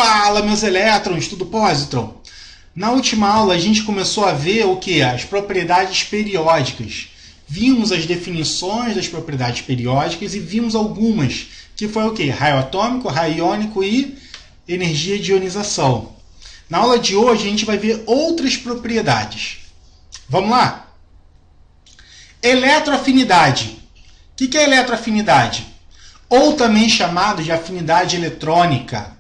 Fala, meus elétrons, tudo positron? Na última aula a gente começou a ver o que? As propriedades periódicas. Vimos as definições das propriedades periódicas e vimos algumas, que foi o que? Raio atômico, raio iônico e energia de ionização. Na aula de hoje a gente vai ver outras propriedades. Vamos lá? Eletroafinidade. O que é eletroafinidade? Ou também chamado de afinidade eletrônica.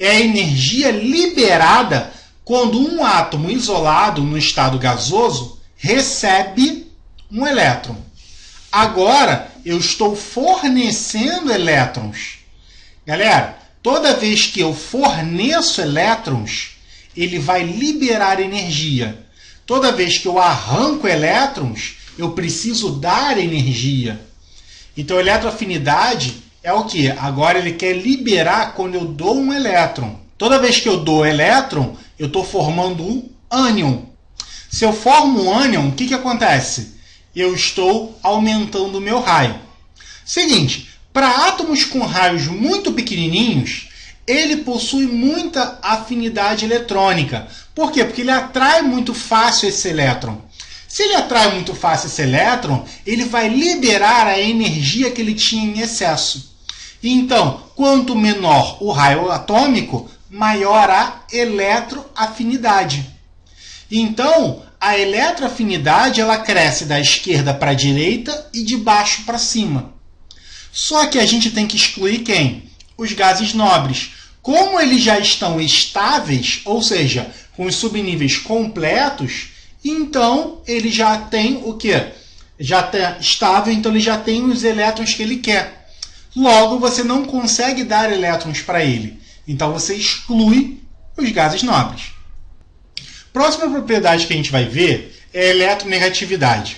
É a energia liberada quando um átomo isolado no estado gasoso recebe um elétron. Agora, eu estou fornecendo elétrons. Galera, toda vez que eu forneço elétrons, ele vai liberar energia. Toda vez que eu arranco elétrons, eu preciso dar energia. Então, eletroafinidade é o que? Agora ele quer liberar quando eu dou um elétron. Toda vez que eu dou elétron, eu estou formando um ânion. Se eu formo um ânion, o que acontece? Eu estou aumentando o meu raio. Seguinte, para átomos com raios muito pequenininhos, ele possui muita afinidade eletrônica. Por quê? Porque ele atrai muito fácil esse elétron. Se ele atrai muito fácil esse elétron, ele vai liberar a energia que ele tinha em excesso. Então, quanto menor o raio atômico, maior a eletroafinidade. Então, a eletroafinidade ela cresce da esquerda para a direita e de baixo para cima. Só que a gente tem que excluir quem? Os gases nobres. Como eles já estão estáveis, ou seja, com os subníveis completos, então ele já tem o quê? Já está estável, então ele já tem os elétrons que ele quer. Logo, você não consegue dar elétrons para ele. Então você exclui os gases nobres. Próxima propriedade que a gente vai ver é a eletronegatividade.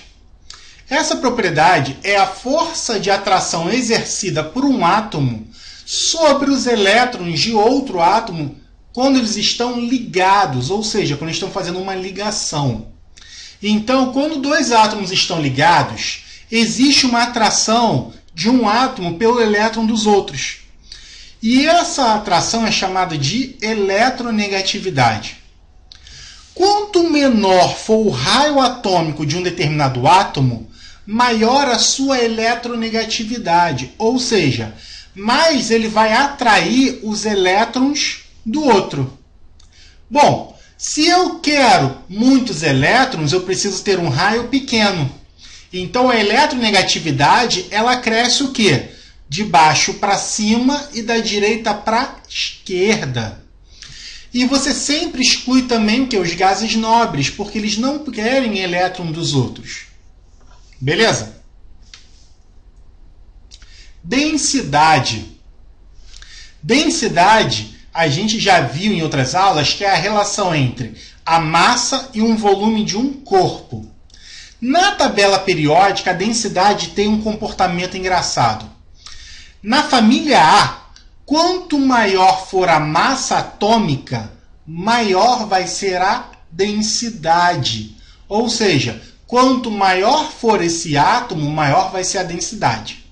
Essa propriedade é a força de atração exercida por um átomo sobre os elétrons de outro átomo quando eles estão ligados, ou seja, quando estão fazendo uma ligação. Então, quando dois átomos estão ligados, existe uma atração de um átomo pelo elétron dos outros. E essa atração é chamada de eletronegatividade. Quanto menor for o raio atômico de um determinado átomo, maior a sua eletronegatividade, ou seja, mais ele vai atrair os elétrons do outro. Bom, se eu quero muitos elétrons, eu preciso ter um raio pequeno. Então, a eletronegatividade ela cresce o quê? De baixo para cima e da direita para a esquerda. E você sempre exclui também o quê? Os gases nobres, porque eles não querem elétron dos outros. Beleza? Densidade. Densidade, a gente já viu em outras aulas, que é a relação entre a massa e um volume de um corpo. Na tabela periódica, a densidade tem um comportamento engraçado. Na família A, quanto maior for a massa atômica, maior vai ser a densidade. Ou seja, quanto maior for esse átomo, maior vai ser a densidade.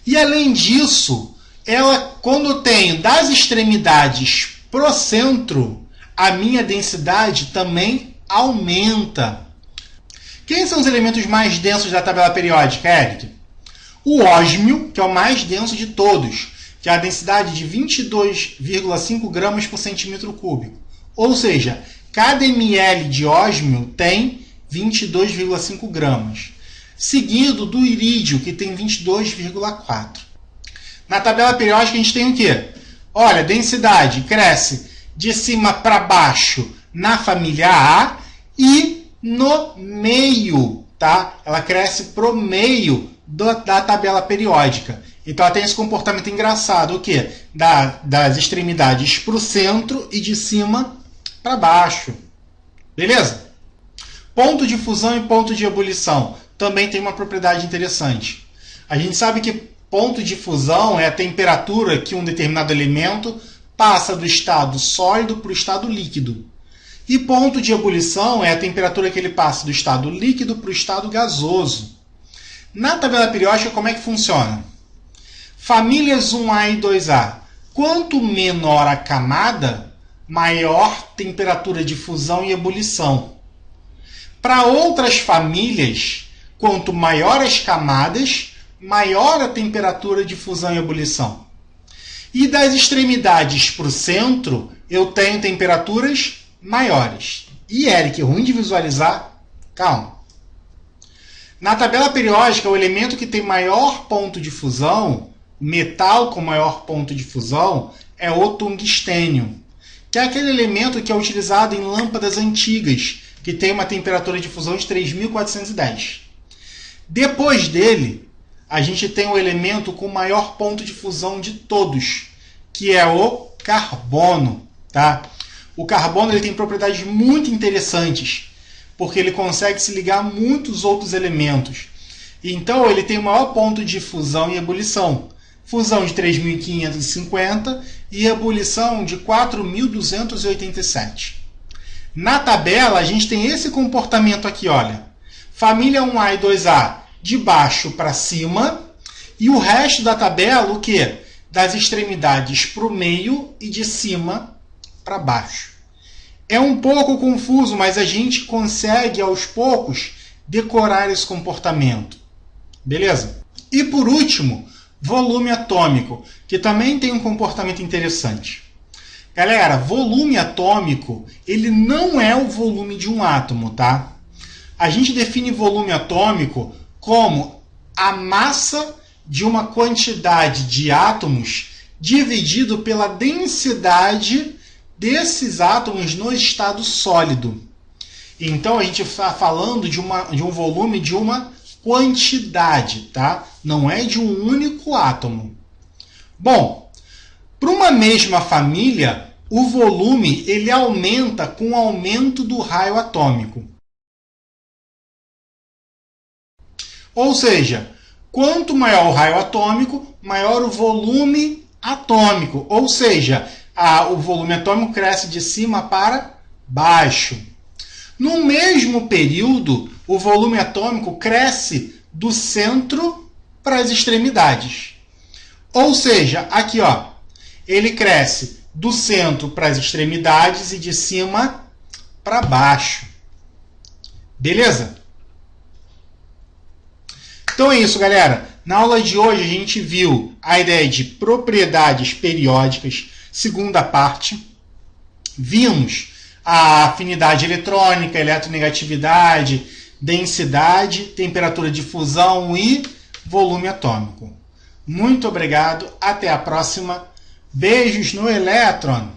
E além disso, ela, quando eu tenho das extremidades para o centro, a minha densidade também aumenta. Quem são os elementos mais densos da tabela periódica, Eric? O ósmio, que é o mais denso de todos, que é a densidade de 22,5 gramas por centímetro cúbico. Ou seja, cada ml de ósmio tem 22,5 gramas. Seguido do irídio, que tem 22,4. Na tabela periódica a gente tem o quê? Olha, densidade cresce de cima para baixo na família A e no meio, tá? Ela cresce pro meio da tabela periódica. Então ela tem esse comportamento engraçado, o quê? Das extremidades para o centro e de cima para baixo. Beleza? Ponto de fusão e ponto de ebulição também tem uma propriedade interessante. A gente sabe que ponto de fusão é a temperatura que um determinado elemento passa do estado sólido para o estado líquido. E ponto de ebulição é a temperatura que ele passa do estado líquido para o estado gasoso. Na tabela periódica, como é que funciona? Famílias 1A e 2A. quanto menor a camada, maior temperatura de fusão e ebulição. Para outras famílias, quanto maior as camadas, maior a temperatura de fusão e ebulição. E das extremidades para o centro, eu tenho temperaturas maiores. E, Eric, ruim de visualizar? Calma. Na tabela periódica, o elemento que tem maior ponto de fusão, metal com maior ponto de fusão, é o tungstênio, que é aquele elemento que é utilizado em lâmpadas antigas, que tem uma temperatura de fusão de 3.410. Depois dele, a gente tem o elemento com maior ponto de fusão de todos, que é o carbono. Tá? O carbono ele tem propriedades muito interessantes, porque ele consegue se ligar a muitos outros elementos. Então, ele tem o maior ponto de fusão e ebulição. Fusão de 3.550 e ebulição de 4.287. Na tabela, a gente tem esse comportamento aqui, olha. Família 1A e 2A de baixo para cima, e o resto da tabela, o quê? Das extremidades para o meio e de cima para baixo. É um pouco confuso, mas a gente consegue, aos poucos, decorar esse comportamento. Beleza? E por último, volume atômico, que também tem um comportamento interessante. Galera, volume atômico, ele não é o volume de um átomo, tá? A gente define volume atômico como a massa de uma quantidade de átomos dividido pela densidade desses átomos no estado sólido. Então, a gente está falando de um volume de uma quantidade, tá? Não é de um único átomo. Bom, para uma mesma família, o volume ele aumenta com o aumento do raio atômico. Ou seja, quanto maior o raio atômico, maior o volume atômico. Ou seja, o volume atômico cresce de cima para baixo. No mesmo período, o volume atômico cresce do centro para as extremidades. Ou seja, aqui, ó, ele cresce do centro para as extremidades e de cima para baixo. Beleza? Então é isso, galera. Na aula de hoje a gente viu a ideia de propriedades periódicas, segunda parte. Vimos a afinidade eletrônica, eletronegatividade, densidade, temperatura de fusão e volume atômico. Muito obrigado, até a próxima. Beijos no elétron!